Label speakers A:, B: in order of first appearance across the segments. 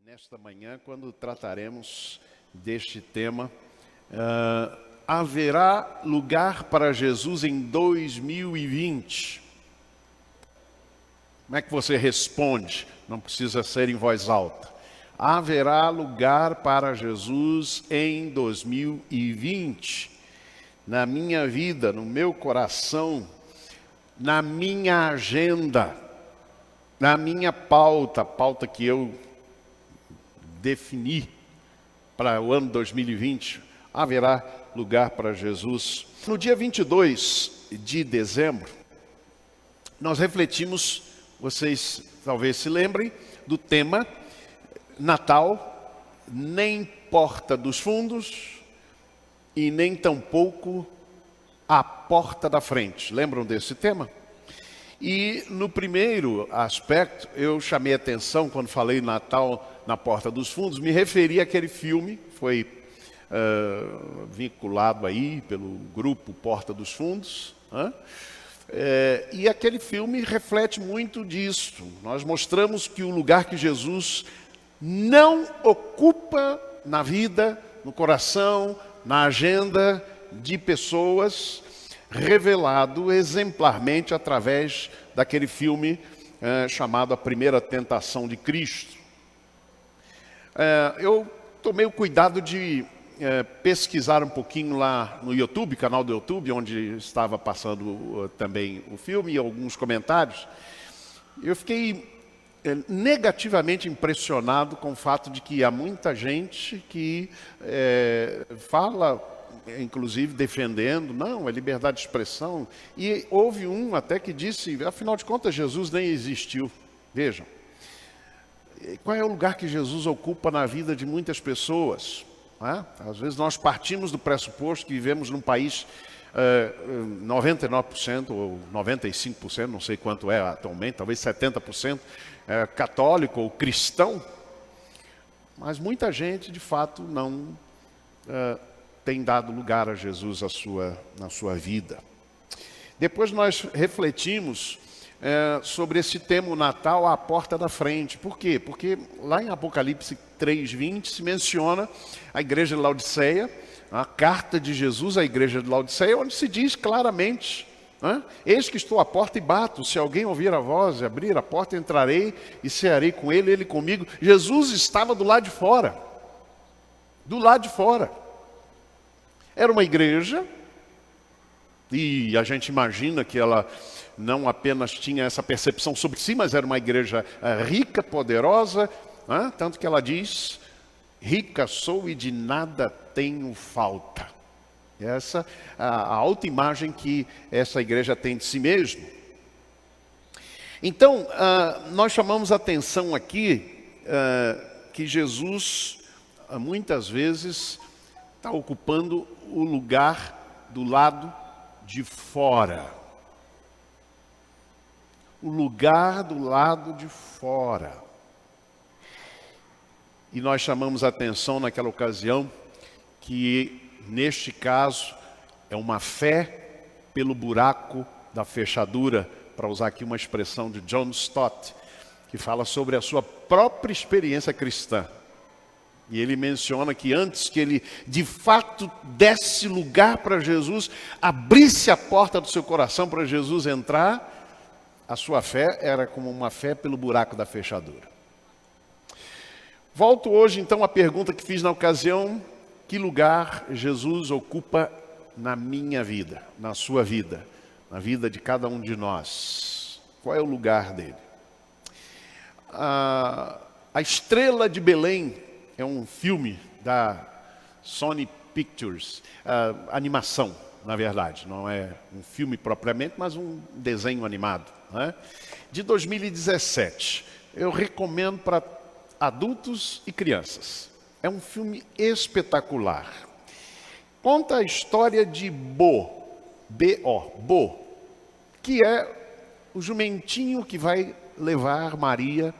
A: Nesta manhã, quando trataremos deste tema, haverá lugar para Jesus em 2020? Como é que você responde? Não precisa ser em voz alta. Haverá lugar para Jesus em 2020? Na minha vida, no meu coração, na minha agenda, na minha pauta que eu defini para o ano 2020, haverá lugar para Jesus. No dia 22 de dezembro, nós refletimos, vocês talvez se lembrem, do tema Natal, nem porta dos fundos e nem tampouco a porta da frente. Lembram desse tema? E no primeiro aspecto, eu chamei a atenção quando falei Natal na Porta dos Fundos, me referi àquele filme, foi vinculado aí pelo grupo Porta dos Fundos, e aquele filme reflete muito disso. Nós mostramos que o lugar que Jesus não ocupa na vida, no coração, na agenda de pessoas, revelado exemplarmente através daquele filme chamado A Primeira Tentação de Cristo. Eu tomei o cuidado de pesquisar um pouquinho lá no YouTube, canal do YouTube, onde estava passando também o filme e alguns comentários. Eu fiquei negativamente impressionado com o fato de que há muita gente que fala, inclusive defendendo, não, é liberdade de expressão. E houve um até que disse, afinal de contas, Jesus nem existiu. Vejam, qual é o lugar que Jesus ocupa na vida de muitas pessoas? Às vezes nós partimos do pressuposto que vivemos num país 99% ou 95%, não sei quanto é atualmente, talvez 70% católico ou cristão, mas muita gente de fato não tem dado lugar a Jesus na sua vida. Depois nós refletimos sobre esse tema, o Natal à porta da frente. Por quê? Porque lá em Apocalipse 3:20 se menciona a igreja de Laodiceia, a carta de Jesus à igreja de Laodiceia, onde se diz claramente, eis que estou à porta e bato, se alguém ouvir a voz e abrir a porta, entrarei e cearei com ele, ele comigo. Jesus estava do lado de fora. Do lado de fora. Era uma igreja, e a gente imagina que ela não apenas tinha essa percepção sobre si, mas era uma igreja rica, poderosa, tanto que ela diz, rica sou e de nada tenho falta. Essa é a autoimagem que essa igreja tem de si mesma. Então, nós chamamos a atenção aqui que Jesus, muitas vezes, está ocupando o lugar do lado de fora. O lugar do lado de fora. E nós chamamos a atenção naquela ocasião que, neste caso, é uma fé pelo buraco da fechadura, para usar aqui uma expressão de John Stott, que fala sobre a sua própria experiência cristã. E ele menciona que antes que ele de fato desse lugar para Jesus, abrisse a porta do seu coração para Jesus entrar, a sua fé era como uma fé pelo buraco da fechadura. Volto hoje então à pergunta que fiz na ocasião: que lugar Jesus ocupa na minha vida, na sua vida, na vida de cada um de nós? Qual é o lugar dele? A Estrela de Belém é um filme da Sony Pictures, animação, na verdade. Não é um filme propriamente, mas um desenho animado, de 2017. Eu recomendo para adultos e crianças. É um filme espetacular. Conta a história de Bo, Bo, que é o jumentinho que vai levar Maria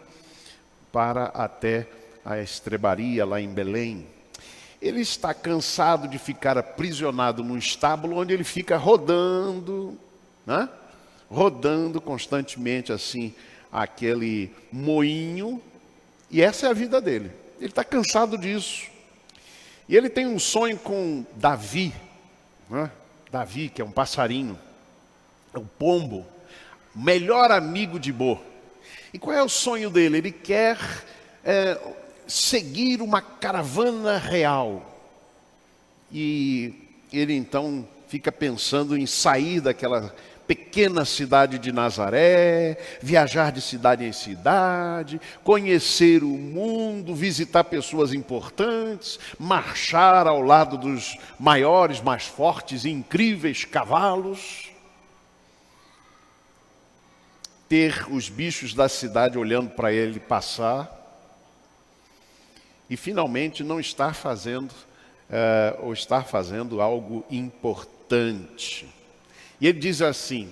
A: para até a estrebaria lá em Belém. Ele está cansado de ficar aprisionado num estábulo onde ele fica rodando, rodando constantemente assim aquele moinho, E essa é a vida dele. Ele está cansado disso. E ele tem um sonho com Davi, né? Davi, que é um passarinho, é um pombo, melhor amigo de Bo. E qual é o sonho dele? Ele quer seguir uma caravana real. E ele então fica pensando em sair daquela pequena cidade de Nazaré, viajar de cidade em cidade, conhecer o mundo, visitar pessoas importantes, marchar ao lado dos maiores, mais fortes e incríveis cavalos, ter os bichos da cidade olhando para ele passar e finalmente não estar fazendo ou estar fazendo algo importante. E ele diz assim: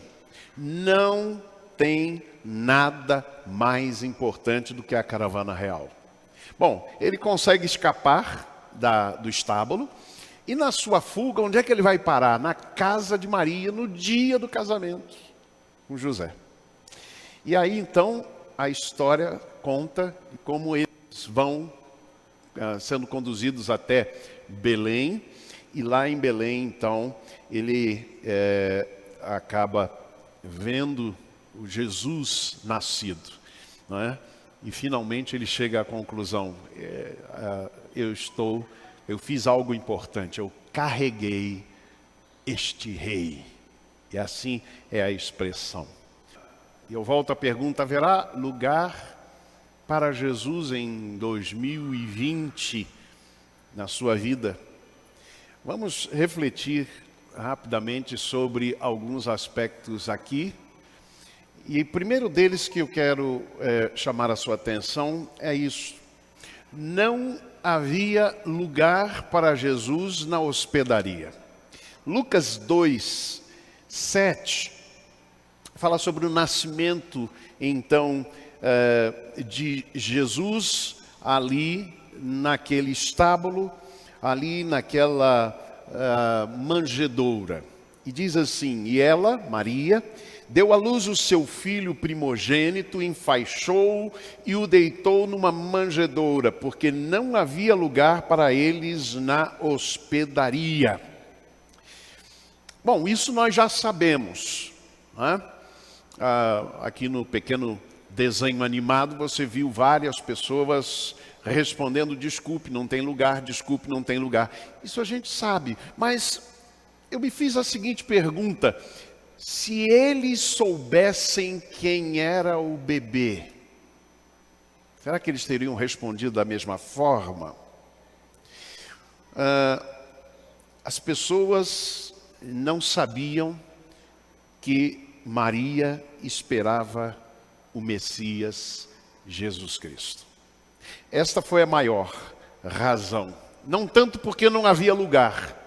A: não tem nada mais importante do que a caravana real. Bom, ele consegue escapar do estábulo e na sua fuga, onde é que ele vai parar? Na casa de Maria, no dia do casamento com José. E aí então a história conta como eles vão sendo conduzidos até Belém. E lá em Belém, então, ele acaba vendo o Jesus nascido, não é? E finalmente ele chega à conclusão: eu fiz algo importante, eu carreguei este rei. E assim é a expressão. E eu volto à pergunta: haverá lugar para Jesus em 2020 na sua vida? Vamos refletir rapidamente sobre alguns aspectos aqui. E o primeiro deles que eu quero chamar a sua atenção é isso. Não havia lugar para Jesus na hospedaria. Lucas 2, 7 fala sobre o nascimento, então, de Jesus ali naquele estábulo, ali naquela manjedoura. E diz assim: e ela, Maria, deu à luz o seu filho primogênito, enfaixou e o deitou numa manjedoura, porque não havia lugar para eles na hospedaria. Bom, isso nós já sabemos, né? Aqui no pequeno desenho animado você viu várias pessoas respondendo: desculpe, não tem lugar, desculpe, não tem lugar. Isso a gente sabe, mas eu me fiz a seguinte pergunta: se eles soubessem quem era o bebê, será que eles teriam respondido da mesma forma? As pessoas não sabiam que Maria esperava o Messias, Jesus Cristo. Esta foi a maior razão. Não tanto porque não havia lugar,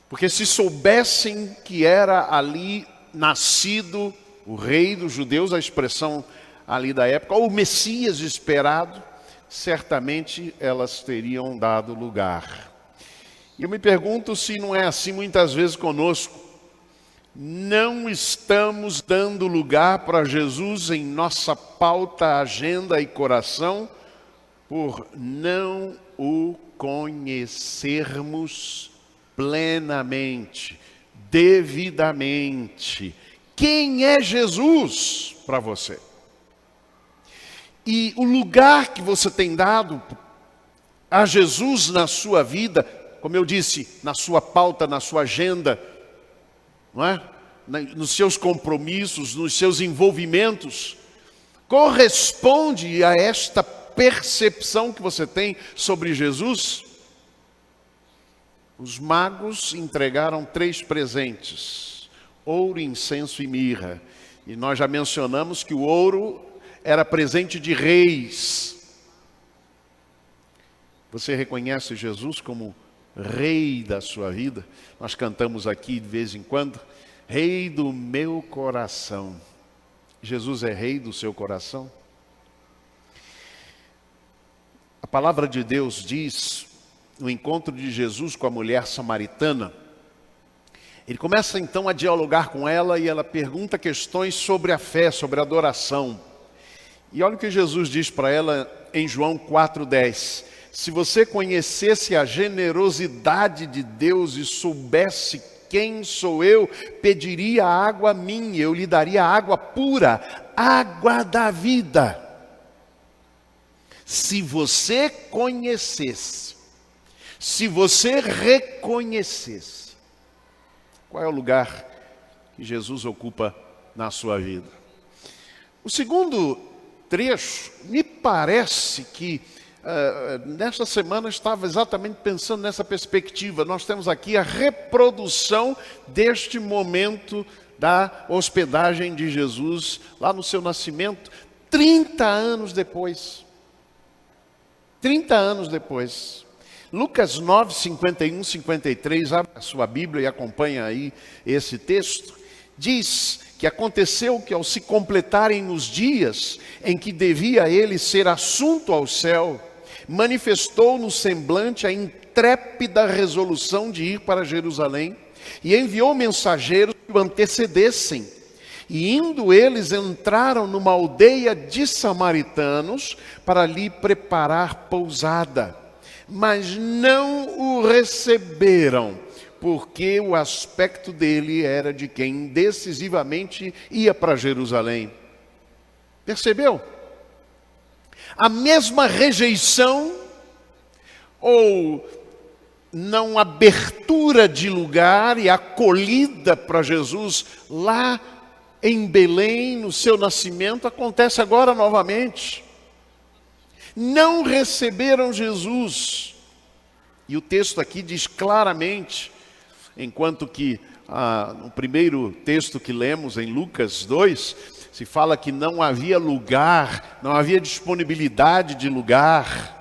A: porque se soubessem que era ali nascido o rei dos judeus, a expressão ali da época, ou o Messias esperado, certamente elas teriam dado lugar. E eu me pergunto se não é assim muitas vezes conosco. Não estamos dando lugar para Jesus em nossa pauta, agenda e coração, por não o conhecermos plenamente, devidamente. Quem é Jesus para você? E o lugar que você tem dado a Jesus na sua vida, como eu disse, na sua pauta, na sua agenda, não é? Nos seus compromissos, nos seus envolvimentos, corresponde a esta percepção que você tem sobre Jesus? Os magos entregaram 3 presentes: ouro, incenso e mirra. E nós já mencionamos que o ouro era presente de reis. Você reconhece Jesus como rei da sua vida? Nós cantamos aqui de vez em quando: Rei do meu coração. Jesus é rei do seu coração? A palavra de Deus diz, no encontro de Jesus com a mulher samaritana, ele começa então a dialogar com ela e ela pergunta questões sobre a fé, sobre a adoração. E olha o que Jesus diz para ela em João 4,10. Se você conhecesse a generosidade de Deus e soubesse quem sou eu, pediria água a mim, eu lhe daria água pura, água da vida. Se você conhecesse, se você reconhecesse, qual é o lugar que Jesus ocupa na sua vida? O segundo trecho, me parece que nesta semana eu estava exatamente pensando nessa perspectiva. Nós temos aqui a reprodução deste momento da hospedagem de Jesus, lá no seu nascimento, 30 anos depois. 30 anos depois. Lucas 9, 51, 53, abre a sua Bíblia e acompanha aí esse texto. Diz que aconteceu que ao se completarem os dias em que devia ele ser assunto ao céu, manifestou no semblante a intrépida resolução de ir para Jerusalém e enviou mensageiros que o antecedessem. E indo eles, entraram numa aldeia de samaritanos para lhe preparar pousada. Mas não o receberam, porque o aspecto dele era de quem decisivamente ia para Jerusalém. Percebeu? A mesma rejeição ou não abertura de lugar e acolhida para Jesus lá em Belém, no seu nascimento, acontece agora novamente. Não receberam Jesus. E o texto aqui diz claramente, enquanto que no primeiro texto que lemos em Lucas 2, se fala que não havia lugar, não havia disponibilidade de lugar,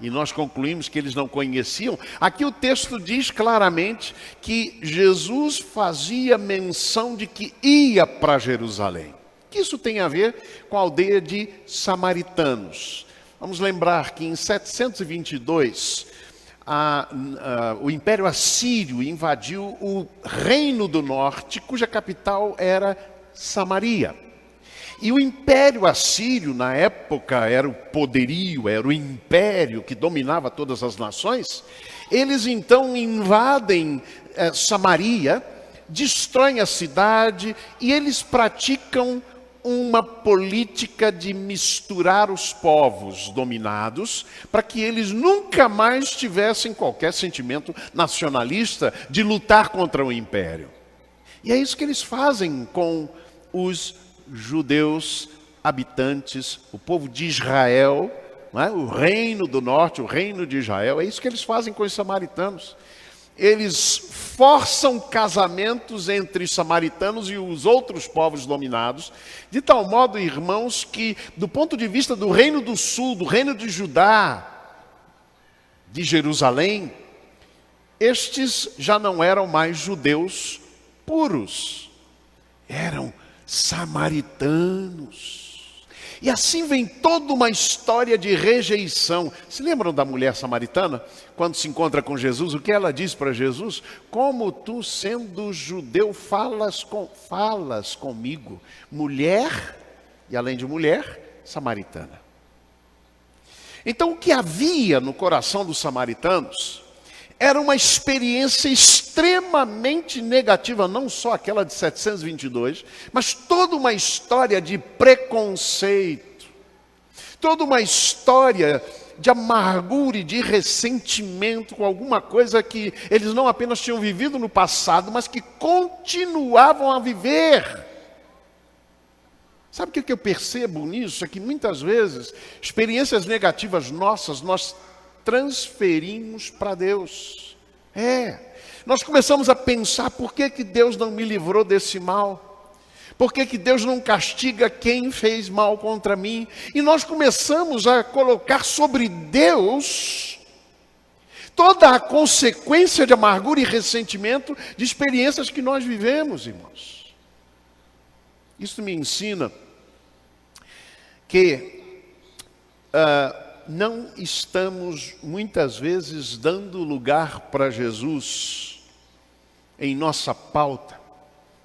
A: e nós concluímos que eles não conheciam. Aqui o texto diz claramente que Jesus fazia menção de que ia para Jerusalém. Que isso tem a ver com a aldeia de samaritanos. Vamos lembrar que em 722, o Império Assírio invadiu o Reino do Norte, cuja capital era Samaria. E o Império Assírio, na época, era o poderio, era o império que dominava todas as nações. Eles então invadem Samaria, destroem a cidade e eles praticam uma política de misturar os povos dominados para que eles nunca mais tivessem qualquer sentimento nacionalista de lutar contra o império. E é isso que eles fazem com os judeus habitantes, o povo de Israel, não é? O reino do norte, o reino de Israel, é isso que eles fazem com os samaritanos. Eles forçam casamentos entre os samaritanos e os outros povos dominados, de tal modo, irmãos, que do ponto de vista do reino do sul, do reino de Judá, de Jerusalém, estes já não eram mais judeus puros, eram samaritanos. E assim vem toda uma história de rejeição. Se lembram da mulher samaritana? Quando se encontra com Jesus, o que ela diz para Jesus? Como tu, sendo judeu, falas comigo, mulher, e além de mulher, samaritana. Então o que havia no coração dos samaritanos era uma experiência extremamente negativa, não só aquela de 722, mas toda uma história de preconceito, toda uma história de amargura e de ressentimento com alguma coisa que eles não apenas tinham vivido no passado, mas que continuavam a viver. Sabe o que eu percebo nisso? É que muitas vezes, experiências negativas nossas, nós transferimos para Deus. Nós começamos a pensar, por que Deus não me livrou desse mal? Por que Deus não castiga quem fez mal contra mim? E nós começamos a colocar sobre Deus toda a consequência de amargura e ressentimento de experiências que nós vivemos, irmãos. Isso me ensina que não estamos muitas vezes dando lugar para Jesus em nossa pauta,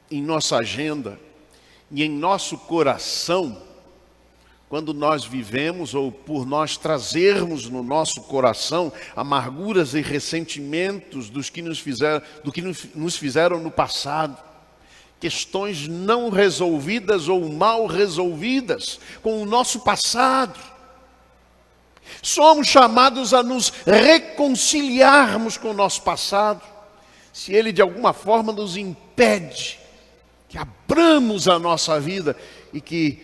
A: em nossa agenda e em nosso coração quando nós vivemos ou por nós trazermos no nosso coração amarguras e ressentimentos do que nos fizeram no passado, questões não resolvidas ou mal resolvidas com o nosso passado. Somos chamados a nos reconciliarmos com o nosso passado, se ele de alguma forma nos impede que abramos a nossa vida e que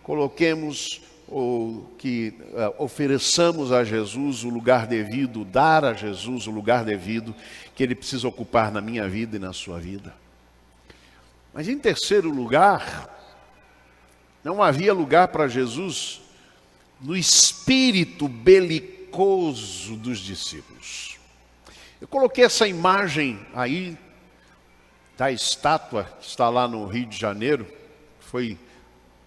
A: coloquemos ou que ofereçamos a Jesus o lugar devido, dar a Jesus o lugar devido que ele precisa ocupar na minha vida e na sua vida. Mas em terceiro lugar, não havia lugar para Jesus no espírito belicoso dos discípulos. Eu coloquei essa imagem aí da estátua que está lá no Rio de Janeiro, foi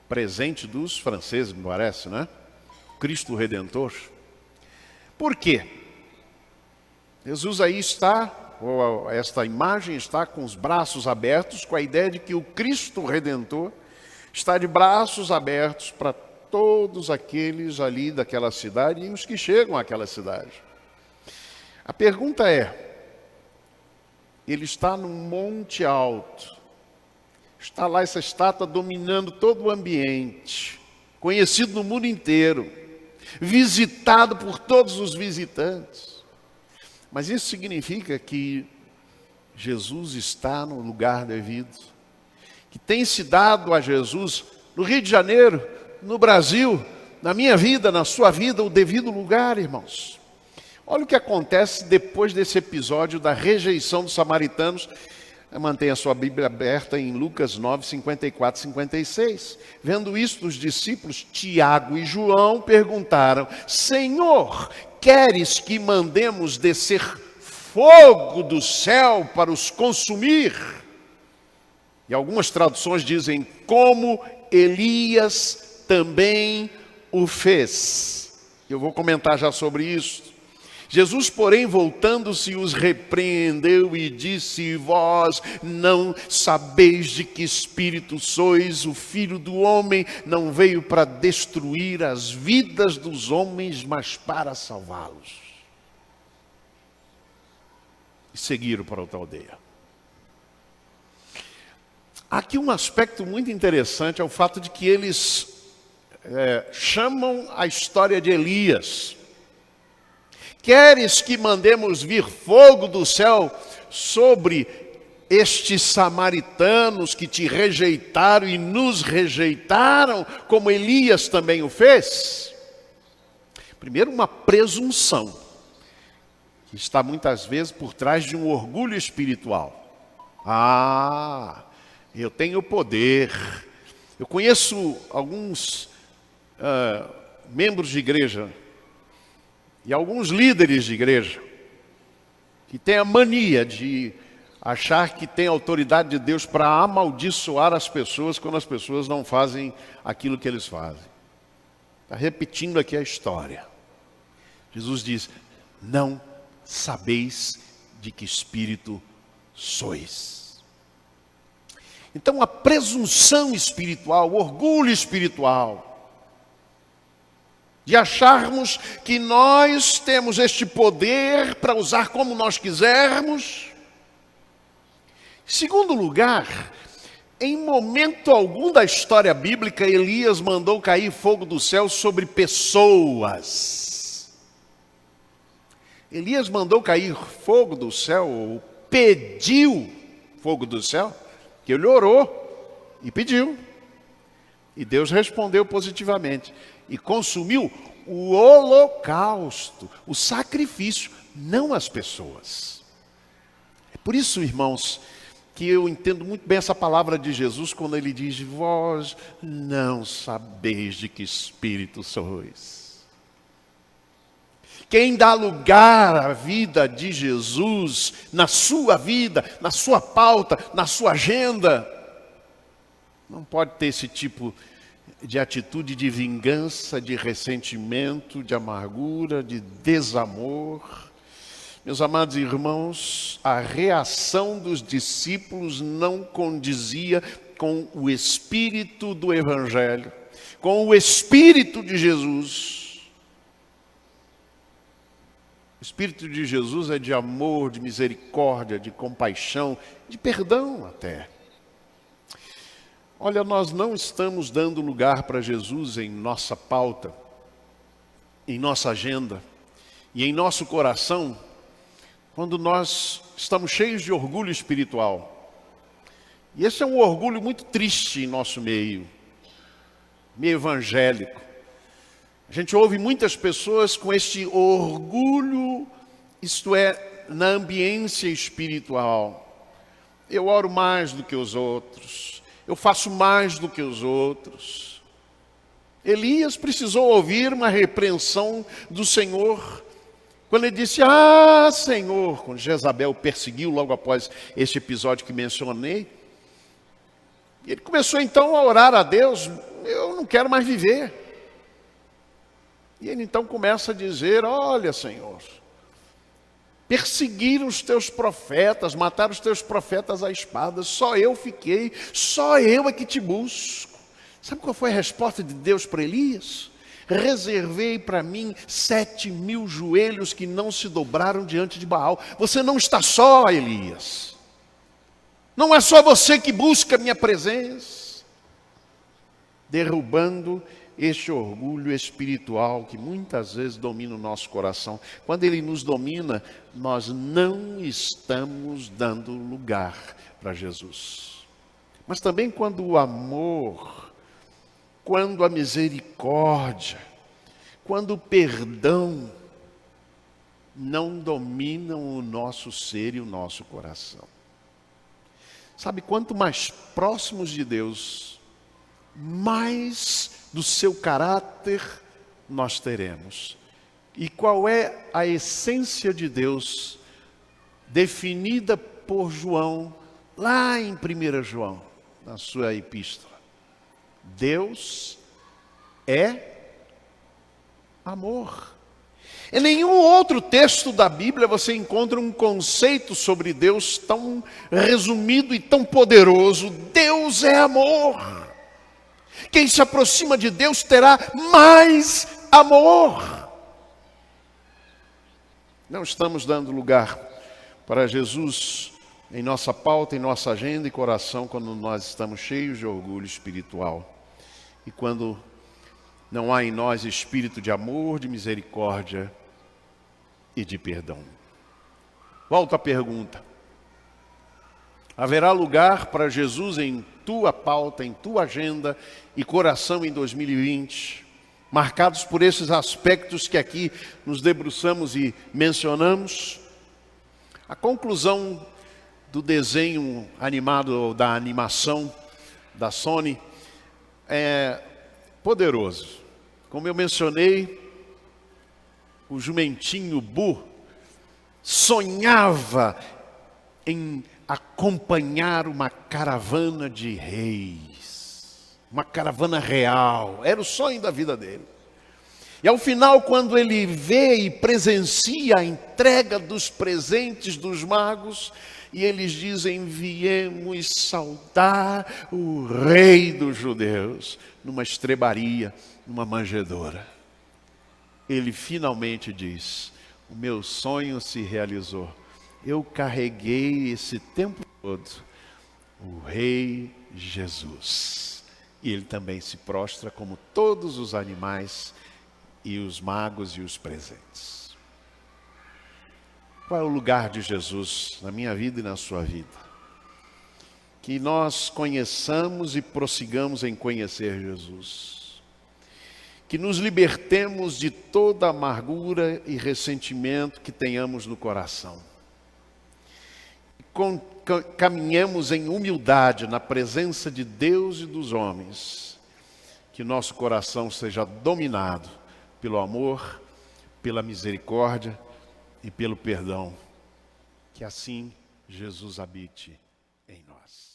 A: presente dos franceses, me parece, né? Cristo Redentor. Por quê? Jesus aí está, ou esta imagem está com os braços abertos, com a ideia de que o Cristo Redentor está de braços abertos para todos aqueles ali daquela cidade e os que chegam àquela cidade. A pergunta é, ele está num monte alto, está lá essa estátua dominando todo o ambiente, conhecido no mundo inteiro, visitado por todos os visitantes. Mas isso significa que Jesus está no lugar devido, que tem se dado a Jesus, no Rio de Janeiro, no Brasil, na minha vida, na sua vida, o devido lugar, irmãos. Olha o que acontece depois desse episódio da rejeição dos samaritanos. Mantenha a sua Bíblia aberta em Lucas 9, 54 e 56. Vendo isso, os discípulos Tiago e João perguntaram: Senhor, queres que mandemos descer fogo do céu para os consumir? E algumas traduções dizem, como Elias também o fez. Eu vou comentar já sobre isso. Jesus, porém, voltando-se, os repreendeu e disse: vós não sabeis de que espírito sois, o Filho do Homem não veio para destruir as vidas dos homens, mas para salvá-los. E seguiram para outra aldeia. Aqui um aspecto muito interessante é o fato de que eles chamam a história de Elias. Queres que mandemos vir fogo do céu sobre estes samaritanos que te rejeitaram e nos rejeitaram, como Elias também o fez? Primeiro, uma presunção, que está muitas vezes por trás de um orgulho espiritual. Eu tenho poder. Eu conheço alguns membros de igreja, e alguns líderes de igreja que têm a mania de achar que tem autoridade de Deus para amaldiçoar as pessoas quando as pessoas não fazem aquilo que eles fazem. Está repetindo aqui a história. Jesus diz: não sabeis de que espírito sois. Então a presunção espiritual, o orgulho espiritual, de acharmos que nós temos este poder para usar como nós quisermos. Em segundo lugar, em momento algum da história bíblica, Elias mandou cair fogo do céu sobre pessoas. Elias mandou cair fogo do céu, ou pediu fogo do céu, que ele orou e pediu. E Deus respondeu positivamente. E consumiu o holocausto, o sacrifício, não as pessoas. É por isso, irmãos, que eu entendo muito bem essa palavra de Jesus quando ele diz: vós não sabeis de que espírito sois. Quem dá lugar à vida de Jesus, na sua vida, na sua pauta, na sua agenda, não pode ter esse tipo de atitude de vingança, de ressentimento, de amargura, de desamor. Meus amados irmãos, a reação dos discípulos não condizia com o espírito do Evangelho, com o Espírito de Jesus. O Espírito de Jesus é de amor, de misericórdia, de compaixão, de perdão até. Olha, nós não estamos dando lugar para Jesus em nossa pauta, em nossa agenda e em nosso coração, quando nós estamos cheios de orgulho espiritual. E esse é um orgulho muito triste em nosso meio evangélico. A gente ouve muitas pessoas com este orgulho, isto é, na ambiência espiritual. Eu oro mais do que os outros, eu faço mais do que os outros. Elias precisou ouvir uma repreensão do Senhor, quando ele disse, Senhor, quando Jezabel perseguiu logo após este episódio que mencionei, ele começou então a orar a Deus, eu não quero mais viver. E ele então começa a dizer, olha Senhor, perseguiram os teus profetas, mataram os teus profetas à espada, só eu fiquei, só eu é que te busco. Sabe qual foi a resposta de Deus para Elias? Reservei para mim 7.000 joelhos que não se dobraram diante de Baal. Você não está só, Elias. Não é só você que busca a minha presença. Derrubando este orgulho espiritual que muitas vezes domina o nosso coração. Quando ele nos domina, nós não estamos dando lugar para Jesus. Mas também quando o amor, quando a misericórdia, quando o perdão não dominam o nosso ser e o nosso coração. Sabe, quanto mais próximos de Deus, mais do seu caráter nós teremos. E qual é a essência de Deus definida por João, lá em 1 João, na sua epístola? Deus é amor. Em nenhum outro texto da Bíblia você encontra um conceito sobre Deus tão resumido e tão poderoso. Deus é amor. Quem se aproxima de Deus terá mais amor. Não estamos dando lugar para Jesus em nossa pauta, em nossa agenda e coração, quando nós estamos cheios de orgulho espiritual. E quando não há em nós espírito de amor, de misericórdia e de perdão. Volto à pergunta. Haverá lugar para Jesus em tua pauta, em tua agenda e coração em 2020, marcados por esses aspectos que aqui nos debruçamos e mencionamos? A conclusão do desenho animado, da animação da Sony, é poderoso. Como eu mencionei, o jumentinho Bu sonhava em acompanhar uma caravana de reis, uma caravana real, era o sonho da vida dele. E ao final, quando ele vê e presencia a entrega dos presentes dos magos, e eles dizem, viemos saudar o rei dos judeus, numa estrebaria, numa manjedoura. Ele finalmente diz, o meu sonho se realizou. Eu carreguei esse tempo todo o rei Jesus. E ele também se prostra como todos os animais e os magos e os presentes. Qual é o lugar de Jesus na minha vida e na sua vida? Que nós conheçamos e prossigamos em conhecer Jesus. Que nos libertemos de toda amargura e ressentimento que tenhamos no coração. Caminhemos em humildade na presença de Deus e dos homens. Que nosso coração seja dominado pelo amor, pela misericórdia e pelo perdão. Que assim Jesus habite em nós.